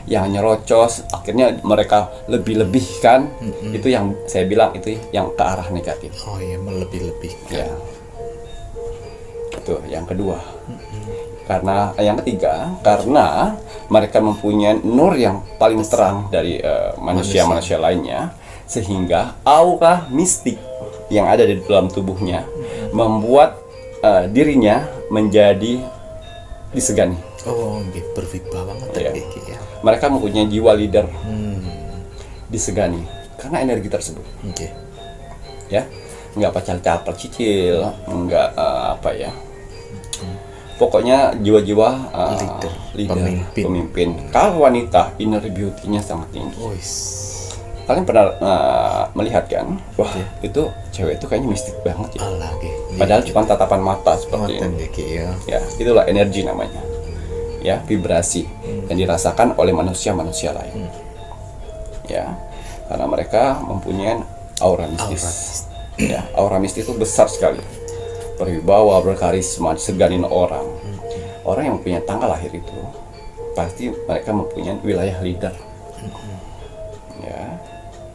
yang nyerocos akhirnya mereka lebih-lebihkan, itu yang saya bilang itu yang ke arah negatif. Oh iya, melebih-lebihkan. Ya. Itu yang kedua. Karena yang ketiga, karena mereka mempunyai nur yang paling terang dari manusia-manusia lainnya, sehingga aura mistik yang ada di dalam tubuhnya membuat dirinya menjadi disegani. Oh, gitu, berwibawa banget Ya. ya. Mereka mempunyai jiwa leader, disegani karena energi tersebut. Oke. Ya, nggak pacar-pacar cicil, nggak apa ya. Pokoknya jiwa-jiwa leader, pemimpin. Kalau wanita, inner beauty-nya sangat tinggi. Kalian pernah melihat kan? Wah, itu cewek itu kayaknya mistik banget ya. Padahal cuma tatapan mata seperti ini. Ya, itulah energi namanya. Ya, vibrasi yang dirasakan oleh manusia-manusia lain. Ya, karena mereka mempunyai aura mistis. Ya, aura mistis itu besar sekali. Berwibawa, berkarisma, diseganin orang. Orang yang punya tanggal lahir itu pasti mereka mempunyai wilayah leader. Ya,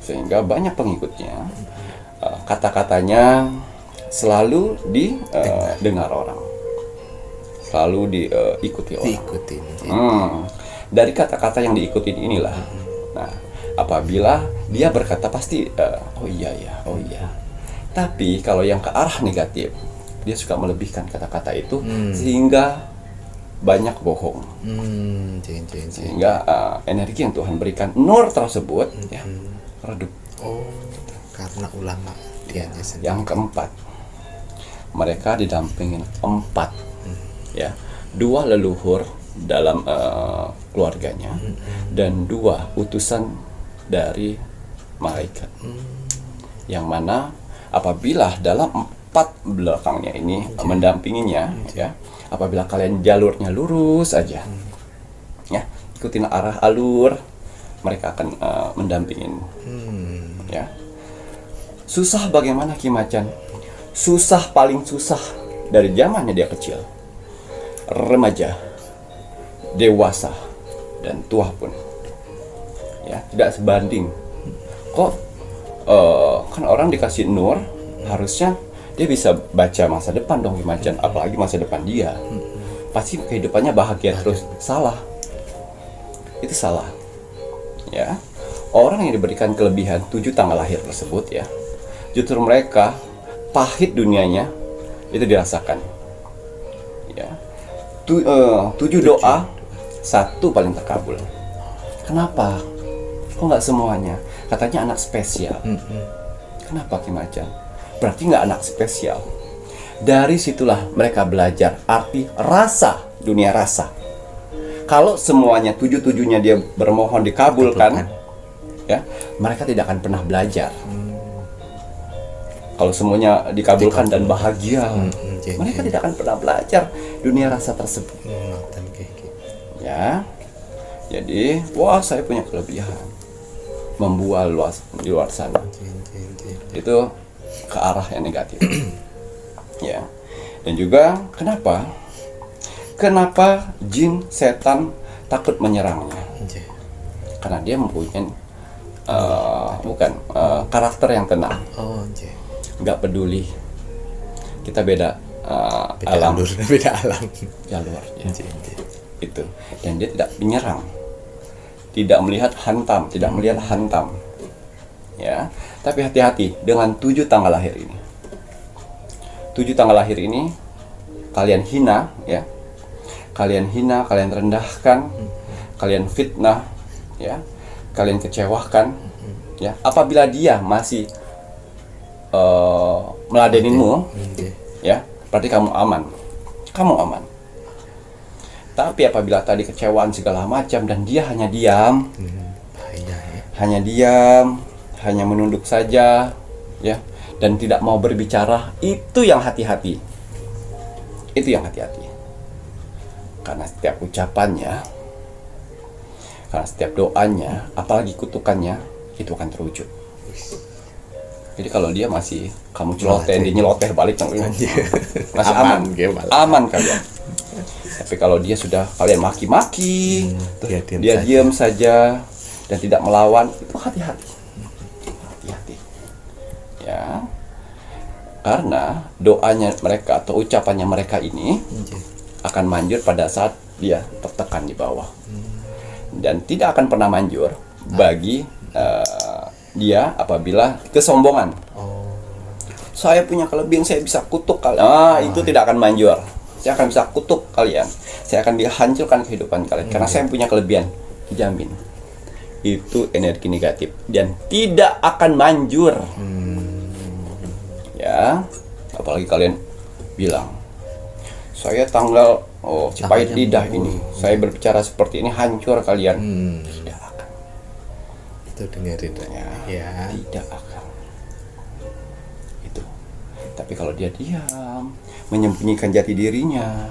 sehingga banyak pengikutnya. Kata-katanya selalu didengar orang, selalu diikuti orang. Dari kata-kata yang diikuti inilah. Nah, apabila dia berkata pasti oh iya ya, oh iya. Tapi kalau yang ke arah negatif, dia suka melebihkan kata-kata itu sehingga banyak bohong. Sehingga energi yang Tuhan berikan, nur tersebut ya redup. Oh, karena ulama dia sendiri. Yang keempat, mereka didampingin 4 ya, 2 leluhur dalam keluarganya dan 2 utusan dari malaikat. Yang mana apabila dalam 4 belakangnya ini mendampinginya ya, apabila kalian jalurnya lurus aja ya, ikutin arah alur, mereka akan mendampingin. Ya, susah bagaimana Ki Macan? Susah, paling susah dari zamannya dia kecil, remaja, dewasa, dan tua pun ya tidak sebanding. Kok kan orang dikasih nur, harusnya dia bisa baca masa depan dong Ki Macan, apalagi masa depan dia pasti kehidupannya bahagia terus. Salah, itu salah ya. Orang yang diberikan kelebihan 7 tanggal lahir tersebut ya, justru mereka pahit dunianya itu dirasakan ya. 7 doa 1 paling terkabul. Kenapa? Kok nggak semuanya? Katanya anak spesial. Kenapa Ki Macan? Berarti nggak anak spesial. Dari situlah mereka belajar arti rasa, dunia rasa. Kalau semuanya 7-7-nya dia bermohon dikabulkan, ya, mereka tidak akan pernah belajar. Kalau semuanya dikabulkan dan bahagia, mereka tidak akan pernah belajar dunia rasa tersebut. Ya, jadi wah saya punya kelebihan, membual luas di luar sana. Itu ke arah yang negatif. Ya, dan juga kenapa jin setan takut menyerangnya? Karena dia mempunyai karakter yang tenang. Nggak peduli kita beda alam, beda alam, jalur ya. Itu, dan dia tidak menyerang, tidak melihat hantam ya. Tapi hati-hati dengan 7 tanggal lahir ini. 7 tanggal lahir ini kalian hina ya, kalian rendahkan, kalian fitnah ya, kalian kecewakan ya. Apabila dia masih meladeninmu ya, berarti kamu aman. Tapi apabila tadi kecewaan segala macam dan dia hanya diam, hanya menunduk saja ya, dan tidak mau berbicara, itu yang hati-hati. Karena setiap ucapannya, karena setiap doanya, apalagi kutukannya, itu akan terwujud. Jadi kalau dia masih kamu celoteh, dia nyeloteh balik, masih aman kalian. Tapi kalau dia sudah kalian maki-maki, dia saja. diam saja dan tidak melawan, itu hati-hati. Hati-hati. Ya. Karena doanya mereka atau ucapannya mereka ini akan manjur pada saat dia tertekan di bawah. Dan tidak akan pernah manjur bagi dia apabila kesombongan. Saya punya kelebihan, saya bisa kutuk kalian. Itu tidak akan manjur. Saya akan bisa kutuk kalian. Saya akan hancurkan kehidupan kalian karena saya punya kelebihan. Dijamin. Itu energi negatif dan tidak akan manjur. Ya, apalagi kalian bilang, saya tanggal Cipayit lidah ini, saya berbicara seperti ini hancur kalian. Tidak akan. Itu dengerin ya. Tidak akan. Itu. Tapi kalau dia diam, menyembunyikan jati dirinya,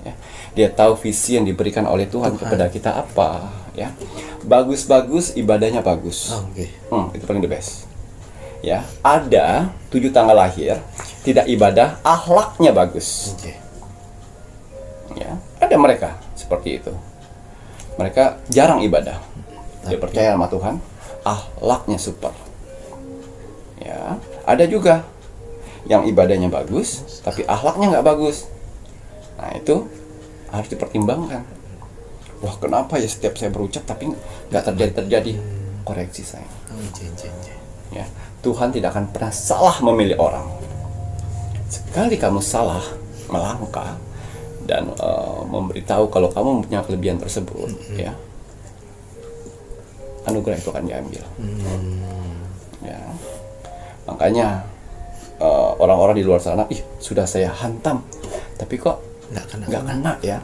ya, dia tahu visi yang diberikan oleh Tuhan kepada kita apa, ya. Bagus-bagus ibadahnya bagus. Itu paling the best. Ya, ada 7 tanggal lahir tidak ibadah, akhlaknya bagus. Ya, ada mereka seperti itu. Mereka jarang ibadah. Dia percaya sama Tuhan, akhlaknya super. Ya, ada juga yang ibadahnya bagus, tapi akhlaknya nggak bagus. Nah, itu harus dipertimbangkan. Wah, kenapa ya setiap saya berucap tapi nggak terjadi? Koreksi saya. Ya, Tuhan tidak akan pernah salah memilih orang. Sekali kamu salah melangkah dan memberitahu kalau kamu punya kelebihan tersebut, ya, anugerah itu akan diambil. Ya, makanya orang-orang di luar sana, sudah saya hantam, tapi kok nggak kena ya.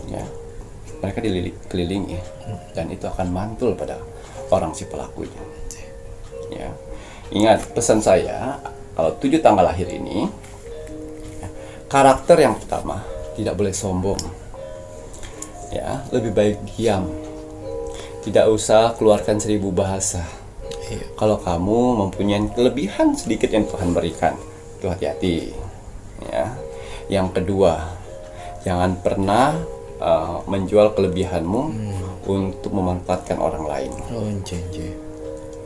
Ya, mereka dikelilingi dan itu akan mantul pada orang si pelakunya. Ya, ingat pesan saya, kalau 7 tanggal lahir ini, karakter yang pertama tidak boleh sombong. Ya, lebih baik diam. Tidak usah keluarkan 1000 bahasa. Kalau kamu mempunyai kelebihan sedikit yang Tuhan berikan, itu hati-hati. Ya. Yang kedua, jangan pernah menjual kelebihanmu untuk memanfaatkan orang lain.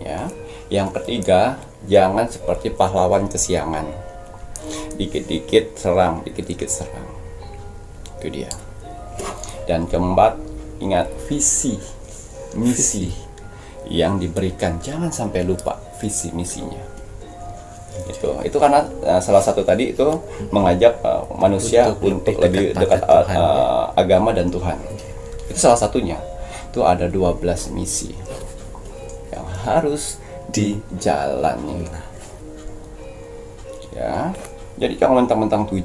Ya. Yang ketiga, jangan seperti pahlawan kesiangan. Dikit-dikit serang, dikit-dikit serang. Itu dia. Dan keempat, ingat visi, misi yang diberikan, jangan sampai lupa visi misinya. Itu karena salah satu tadi itu mengajak manusia untuk lebih dekat agama dan Tuhan. Itu salah satunya. Itu ada 12 misi yang harus dijalani. Ya. Jadi jangan mentang-mentang 7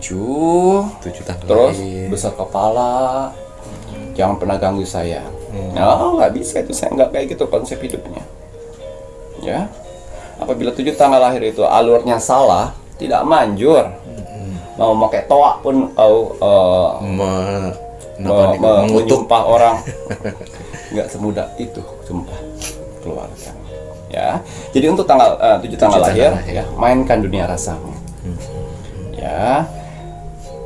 terus besar kepala. Jangan pernah ganggu saya. Nggak bisa itu, saya nggak kayak gitu konsep hidupnya. Ya, apabila 7 tanggal lahir itu alurnya salah, tidak manjur. Mau pakai toa pun mengutumpah orang, nggak semudah itu, sumpah. Keluarkan. Ya, jadi untuk 7 tanggal lahir, ya, mainkan dunia rasamu. Ya,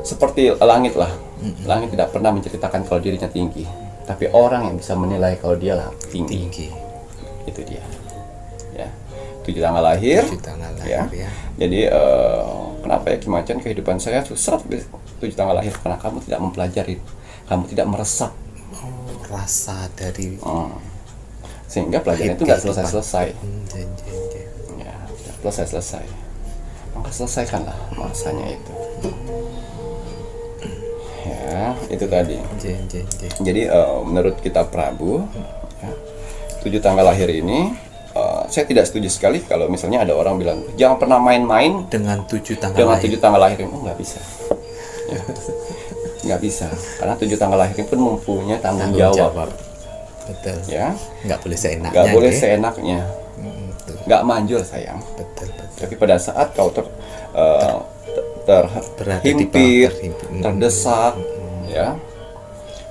seperti langit lah. Langit tidak pernah menceritakan kalau dirinya tinggi, tapi orang yang bisa menilai kalau dia lah tinggi. Itu dia. Ya, 7 tanggal lahir. Ya. Jadi kenapa ya Kimacan kehidupan saya susah 7 tanggal lahir? Karena kamu tidak mempelajari, kamu tidak meresap rasa dari sehingga pelajaran itu nggak selesai. Ya, tidak selesai. Maka selesaikanlah masanya itu. Ya, itu tadi. Jadi menurut kitab Prabu, ya, 7 tanggal lahir ini, saya tidak setuju sekali kalau misalnya ada orang bilang jangan pernah main-main dengan 7 tanggal lahir. Nggak bisa. Ya. Nggak bisa, karena 7 tanggal lahir pun mempunyai tanggung jawab. Betul. Ya. Nggak boleh seenaknya. Nggak boleh seenaknya. Nggak manjur sayang. Betul. Tapi pada saat kau terhimpit, terdesak, ya,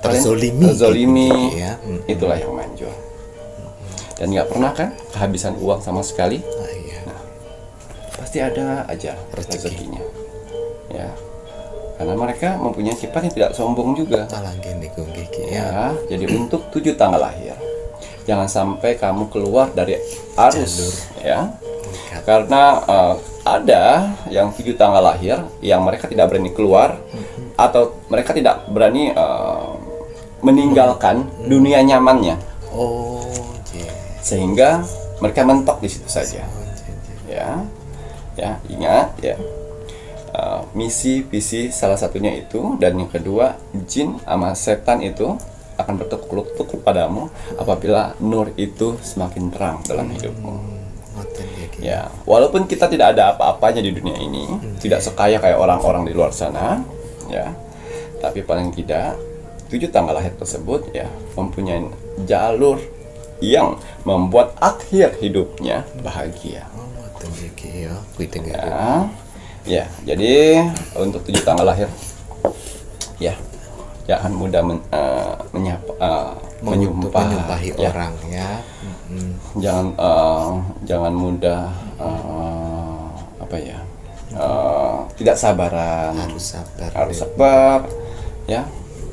terzolimi, ya. Itulah yang manjur. Dan nggak pernah kan kehabisan uang sama sekali. Nah, pasti ada aja rezekinya. Ya, Karena mereka mempunyai sifat yang tidak sombong juga. Malah gini Ki Ya, jadi untuk 7 tanggal lahir, jangan sampai kamu keluar dari arus ya. Karena ada yang 7 tanggal lahir yang mereka tidak berani keluar atau mereka tidak berani meninggalkan dunia nyamannya. Oh, yeah. Sehingga mereka mentok di situ saja. Ya. Ya, ingat ya. Misi visi salah satunya itu, dan yang kedua jin sama setan itu akan bertukuk lutut padamu apabila nur itu semakin terang dalam hidupmu. Ya, walaupun kita tidak ada apa-apanya di dunia ini, tidak sekaya kayak orang-orang di luar sana, ya, tapi paling tidak 7 tanggal lahir tersebut ya mempunyai jalur yang membuat akhir hidupnya bahagia. Ya, jadi untuk 7 tanggal lahir, ya, jangan mudah menyumpahi ya. orang ya. Jangan mudah tidak sabaran. Harus sabar, ya,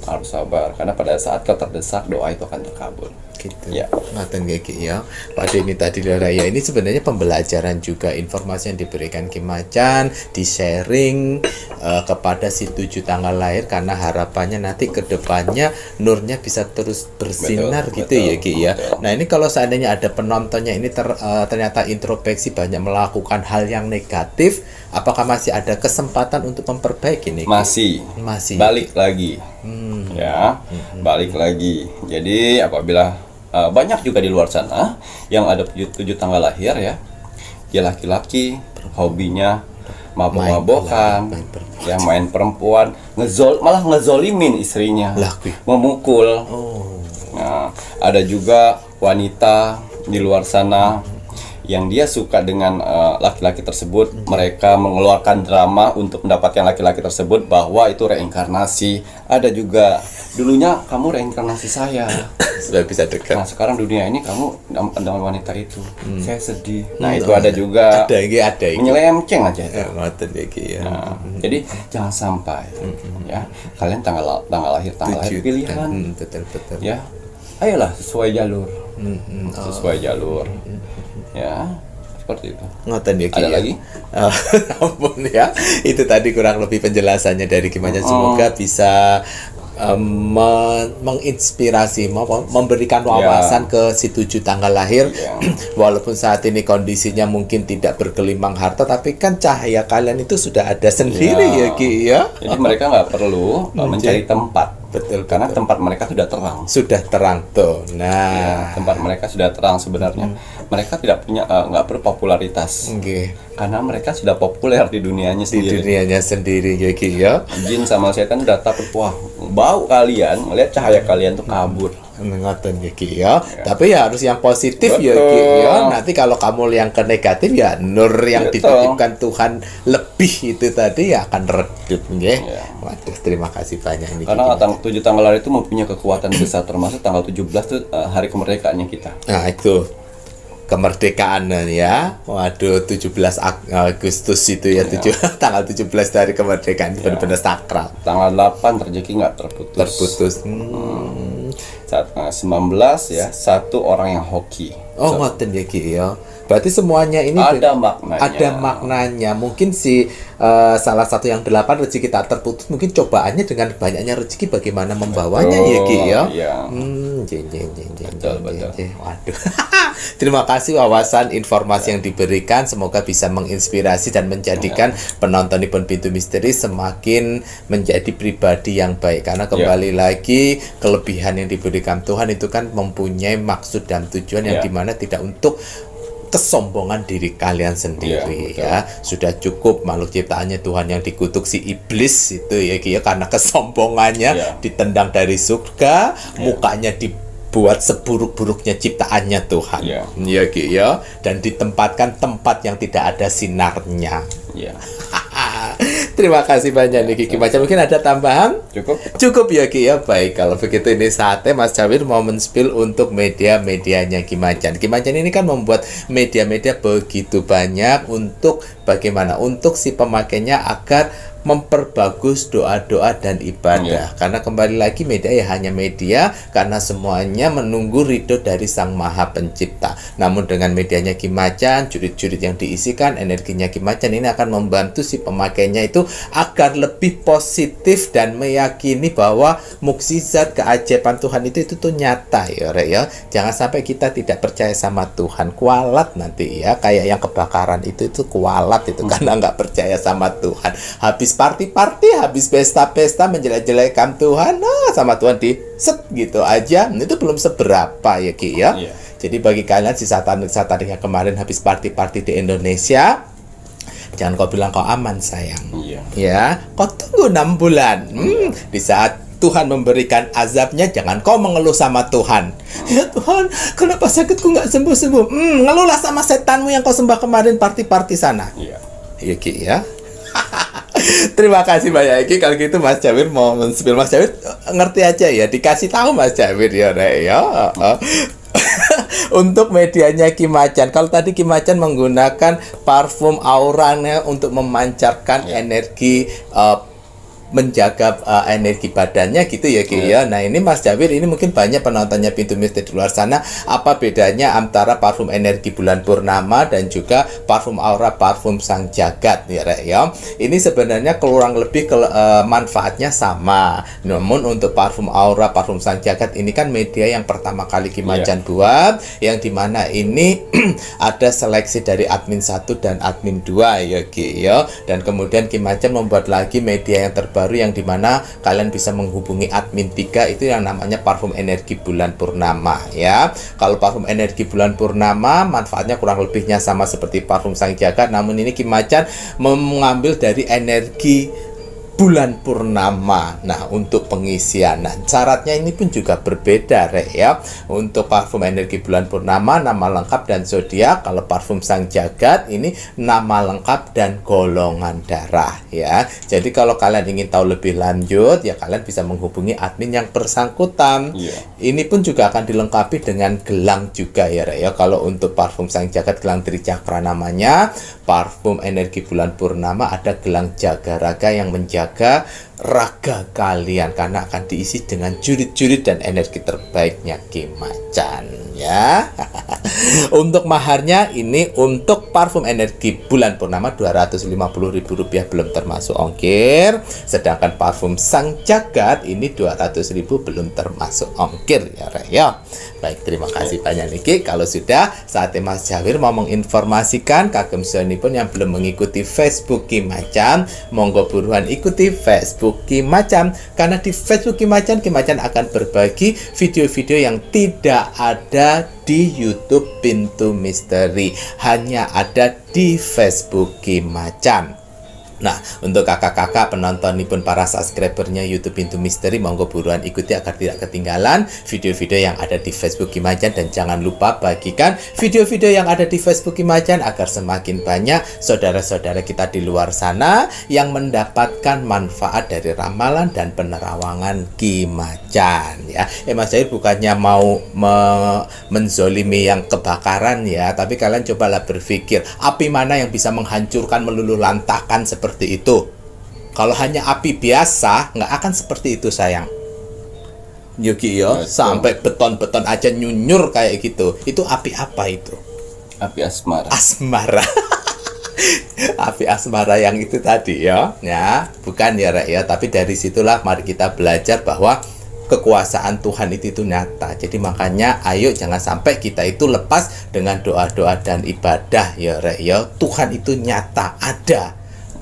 harus sabar. Karena pada saat kau terdesak, doa itu akan terkabul. Gitu. Ya. Ngaten ya. Pada ini tadi ya, ini sebenarnya pembelajaran juga, informasi yang diberikan Ki Macan, di-sharing kepada si 7 tanggal lahir, karena harapannya nanti ke depannya nurnya bisa terus bersinar. Betul, gitu betul, ya Ki ya. Betul. Nah, ini kalau seandainya ada penontonnya ini ternyata introspeksi, banyak melakukan hal yang negatif, apakah masih ada kesempatan untuk memperbaiki nih? Masih. Balik lagi. Balik lagi. Jadi apabila banyak juga di luar sana yang ada 7 tanggal lahir ya, dia laki-laki, hobinya mabok-mabokan, ya, main perempuan, malah ngezolimin istrinya, memukul. Nah, ada juga wanita di luar sana yang dia suka dengan laki-laki tersebut, mereka mengeluarkan drama untuk mendapatkan laki-laki tersebut bahwa itu reinkarnasi. Ada juga, dulunya kamu reinkarnasi saya, sudah bisa dekat. Nah, sekarang dunia ini kamu dengan wanita itu, saya sedih. Nah, itu ada juga. Ada. Menyelenceng aja itu. Jadi jangan sampai ya, kalian tanggal lahir pilihan. Betul. Ya, ayolah sesuai jalur. Sesuai jalur. Ya, seperti itu. Ada lagi? Ampun ya. Itu tadi kurang lebih penjelasannya dari Ki Macan. Semoga bisa menginspirasi, memberikan wawasan ke si 7 tanggal lahir. Walaupun saat ini kondisinya mungkin tidak bergelimang harta, tapi kan cahaya kalian itu sudah ada sendiri ya Ki ya. Jadi mereka nggak perlu mencari tempat. Betul, karena tempat mereka sudah terang. Sudah terang tuh. Nah, ya, tempat mereka sudah terang sebenarnya. Mereka tidak punya nggak perlu popularitas. Karena mereka sudah populer di dunianya sendiri. Di dunianya sendiri ya Ki ya. Jin sama setan udah takut, wah, bau kalian, melihat cahaya kalian tuh kabur. Ngoten ya Ki ya. Tapi ya harus yang positif. Betul. Ya Ki ya. Nanti kalau kamu yang ke negatif ya nur yang dititipkan Tuhan lebih itu tadi ya akan redup nggih. Waduh, terima kasih banyak ini. Karena 7 tanggal lahir itu mempunyai kekuatan besar, termasuk tanggal 17 itu hari kemerdekaannya kita. Nah, itu kemerdekaan ya. Waduh, 17 Agustus itu ya, tanggal 17 dari kemerdekaan, benar-benar sakral. Tanggal 8 rezeki nggak terputus. Saat 19 ya, satu orang yang hoki. Oh, ngoten ya Ki ya. Berarti semuanya ini ada maknanya. Ada maknanya. Mungkin salah satu yang 8 rezeki tak terputus, mungkin cobaannya dengan banyaknya rezeki bagaimana membawanya ya Ki ya. Betul. Waduh. Terima kasih wawasan informasi yang diberikan, semoga bisa menginspirasi dan menjadikan penonton Nippon Pintu Misteri semakin menjadi pribadi yang baik. Karena kembali lagi, kelebihan yang diberikan Tuhan itu kan mempunyai maksud dan tujuan yang dimana tidak untuk kesombongan diri kalian sendiri ya. Sudah cukup makhluk ciptaannya Tuhan yang dikutuk si iblis itu ya Ki ya, karena kesombongannya ditendang dari surga, mukanya dibuat seburuk-buruknya ciptaannya Tuhan. Ya Ki ya, dan ditempatkan tempat yang tidak ada sinarnya. Terima kasih banyak nih Ki Macan. Mungkin ada tambahan? Cukup ya Ki ya. Baik, kalau begitu ini saatnya Mas Cawir mau men-spill untuk media-medianya Ki Macan. Ki Macan ini kan membuat media-media begitu banyak untuk bagaimana? Untuk si pemakainya agar memperbagus doa-doa dan ibadah. Karena kembali lagi media ya hanya media karena semuanya menunggu ridho dari Sang Maha Pencipta. Namun dengan medianya Ki Macan, jurit-jurit yang diisikan, energinya Ki Macan ini akan membantu si pemakainya itu agar lebih positif dan meyakini bahwa mukjizat keajaiban Tuhan itu tuh nyata ya, Rek ya. Jangan sampai kita tidak percaya sama Tuhan, kualat nanti ya, kayak yang kebakaran itu kualat itu karena nggak percaya sama Tuhan. Habis party-party, habis pesta-pesta menjelek-jelekan Tuhan, nah sama Tuhan di set gitu aja, itu belum seberapa ya Ki ya. Jadi bagi kalian si satanik yang kemarin habis party-party di Indonesia, jangan kau bilang kau aman sayang. Ya, kau tunggu 6 bulan. Di saat Tuhan memberikan azabnya, jangan kau mengeluh sama Tuhan. Ya Tuhan, kenapa sakitku nggak sembuh-sembuh? Ngeluhlah sama setanmu yang kau sembah kemarin party-party sana. Iya Ki ya. Terima kasih banyak Ki. Kalau gitu Mas Jawir mau men-spill, Mas Jawir ngerti aja ya, dikasih tahu Mas Jawir ya, Rek ya. Untuk medianya Ki Macan, kalau tadi Ki Macan menggunakan parfum auranya untuk memancarkan energi, menjaga energi badannya gitu ya Ki ya. Nah ini Mas Jawir, ini mungkin banyak penontonnya Pintu Misteri di luar sana, apa bedanya antara parfum energi bulan purnama dan juga parfum aura parfum Sang Jagat ya Rek ya. Ini sebenarnya kurang lebih manfaatnya sama. Namun untuk parfum aura parfum Sang Jagat ini kan media yang pertama kali Ki Macan buat, yang dimana ini ada seleksi dari admin 1 dan admin 2 ya Ki ya. Dan kemudian Ki Macan membuat lagi media yang terbaru yang dimana kalian bisa menghubungi admin 3, itu yang namanya parfum energi bulan purnama ya. Kalau parfum energi bulan purnama manfaatnya kurang lebihnya sama seperti parfum Sang Jagat, namun ini Ki Macan mengambil dari energi bulan purnama. Nah untuk pengisian, nah syaratnya ini pun juga berbeda Rek ya. Untuk parfum energi bulan purnama nama lengkap dan zodiak. Kalau parfum Sang Jagat ini nama lengkap dan golongan darah ya. Jadi kalau kalian ingin tahu lebih lanjut ya kalian bisa menghubungi admin yang bersangkutan. Ini pun juga akan dilengkapi dengan gelang juga ya Rek ya. Kalau untuk parfum Sang Jagat gelang Tricakra namanya, parfum energi bulan purnama ada gelang Jaga Raga yang menjaga raga kalian karena akan diisi dengan jurit-jurit dan energi terbaiknya Ki Macan ya. Untuk maharnya ini untuk parfum energi bulan purnama Rp250.000 belum termasuk ongkir, sedangkan parfum Sang Jagat ini Rp200.000 belum termasuk ongkir ya Rek ya. Baik, terima kasih banyak Niki. Kalau sudah saatnya Mas Jawir mau menginformasikan kagem pun yang belum mengikuti Facebook Ki Macan, monggo buruan ikuti Facebook Ki Macan, karena di Facebook Ki Macan akan berbagi video-video yang tidak ada di YouTube Pintu Misteri, hanya ada di Facebook Ki Macan. Nah, untuk kakak-kakak penonton pun para subscribernya YouTube Pintu Misteri, monggo buruan ikuti agar tidak ketinggalan video-video yang ada di Facebook Ki Macan, dan jangan lupa bagikan video-video yang ada di Facebook Ki Macan agar semakin banyak saudara-saudara kita di luar sana yang mendapatkan manfaat dari ramalan dan penerawangan Ki Macan ya. Mas Jair bukannya mau menzolimi yang kebakaran ya, tapi kalian cobalah berpikir api mana yang bisa menghancurkan meluluh lantahkan seperti itu. Kalau hanya api biasa nggak akan seperti itu sayang. Yuki yo, sampai beton-beton aja nyunyur kayak gitu. Itu api apa itu? Api asmara. Asmara. Api asmara yang itu tadi ya. Ya, bukan ya Rek ya, tapi dari situlah mari kita belajar bahwa kekuasaan Tuhan itu nyata. Jadi makanya ayo jangan sampai kita itu lepas dengan doa-doa dan ibadah ya Rek ya. Tuhan itu nyata ada.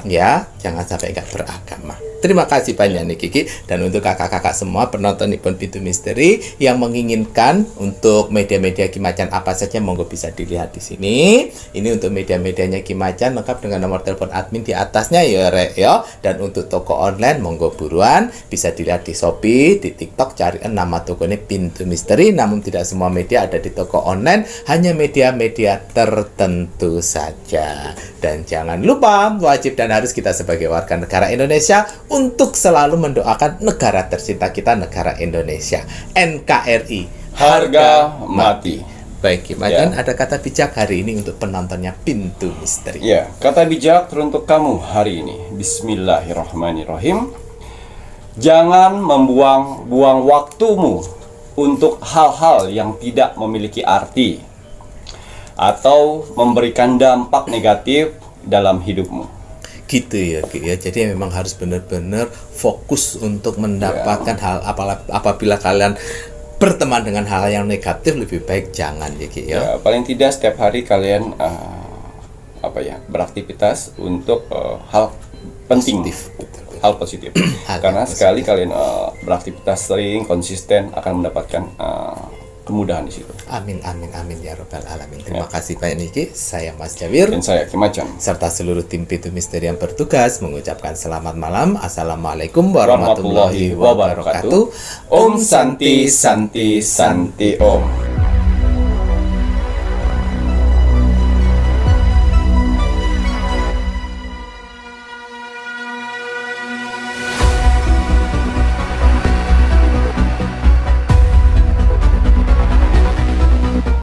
Ya, jangan sampai nggak beragama. Terima kasih banyak nih Kiki. Dan untuk kakak-kakak semua penonton Nippon Pintu Misteri yang menginginkan untuk media-media Ki Macan apa saja, monggo bisa dilihat di sini. Ini untuk media-medianya Ki Macan lengkap dengan nomor telepon admin di atasnya ya Rek ya. Dan untuk toko online monggo buruan bisa dilihat di Shopee, di TikTok, cariin nama tokonya Pintu Misteri. Namun tidak semua media ada di toko online, hanya media-media tertentu saja. Dan jangan lupa wajib dan harus kita sebagai warga negara Indonesia untuk selalu mendoakan negara tercinta kita, negara Indonesia. NKRI, Harga mati. Baik, Ki Macan, ada kata bijak hari ini untuk penontonnya Pintu Misteri. Ya, kata bijak teruntuk kamu hari ini. Bismillahirrahmanirrahim. Jangan membuang-buang waktumu untuk hal-hal yang tidak memiliki arti atau memberikan dampak negatif dalam hidupmu. Gitu ya, Ki ya. Jadi memang harus benar-benar fokus untuk mendapatkan hal apabila kalian berteman dengan hal yang negatif, lebih baik jangan ya, Ki ya. Ya, paling tidak setiap hari kalian beraktivitas untuk hal penting, hal positif. Karena sekali kalian beraktivitas sering, konsisten, akan mendapatkan kemudahan di situ. Amin amin amin ya robbal alamin. Terima kasih banyak Niki. Saya Mas Jawir Dan saya Ki Macan serta seluruh tim Pintu Misteri yang bertugas mengucapkan selamat malam. Assalamualaikum warahmatullahi wabarakatuh. Om Santi Santi Santi Om.